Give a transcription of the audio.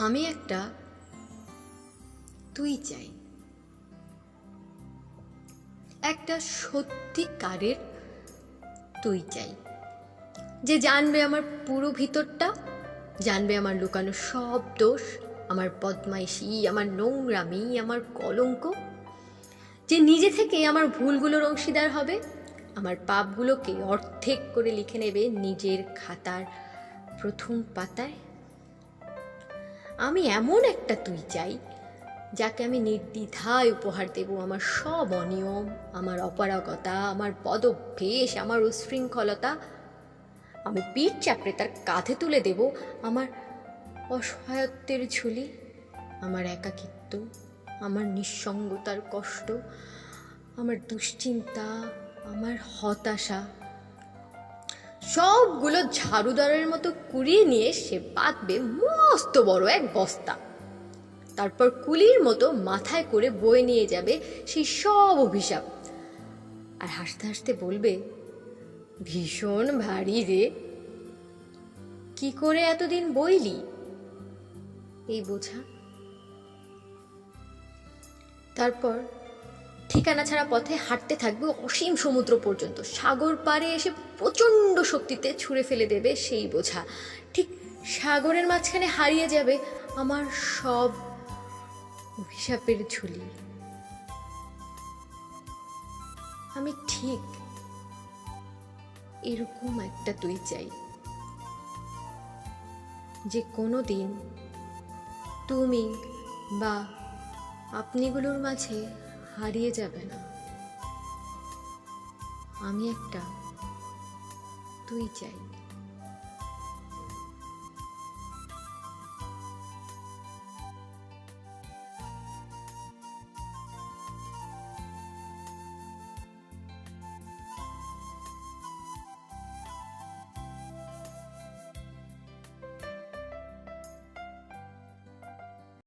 আমি একটা তুই চাই, একটা সত্যিকারের তুই চাই, যে জানবে আমার পুরো ভিতরটা, জানবে আমার লুকানো সব দোষ, আমার বদমাইশি, আমার নোংরামি, আমার কলঙ্ক, যে নিজে থেকে আমার ভুলগুলোর অংশীদার হবে, আমার পাপগুলোকে অর্ধেক করে লিখে নেবে নিজের খাতার প্রথম পাতায়। আমি এমন একটা তুই চাই যাকে আমি নির্দ্বিধায় উপহার দেব আমার সব অনিয়ম, আমার অপারগতা, আমার বদভ্যেস, আমার উশৃঙ্খলতা। আমি পিঠ চাপড়ে তার কাঁধে তুলে দেব আমার অসহায়ত্বের ঝুলি, আমার একাকিত্ব, আমার নিঃসঙ্গতার কষ্ট, আমার দুশ্চিন্তা, আমার হতাশা, সবগুলো ঝাড়ুদারের মতো কুড়িয়ে নিয়ে সে বাঁধবে মস্ত বড় এক বস্তা। তারপর কুলির মতো মাথায় করে বয়ে নিয়ে যাবে সেই সব অভিশাপ, আর হাসতে হাসতে বলবে, ভীষণ ভারী রে, কি করে এতদিন বইলি এই বোঝা। তারপর ঠিকানা ছাড়া পথে হাঁটতে থাকবে অসীম সমুদ্র পর্যন্ত, সাগর পাড়ে এসে প্রচণ্ড শক্তিতে ছুঁড়ে ফেলে দেবে সেই বোঝা। ঠিক সাগরের মাঝখানে হারিয়ে যাবে আমার সব অভিশাপের ঝুলি। আমি ঠিক এরকম একটা তুই চাই, যে কোনো দিন তুমি বা আপনিগুলোর মাঝে হারিয়ে যাবে না। আমি একটা তুই চাই।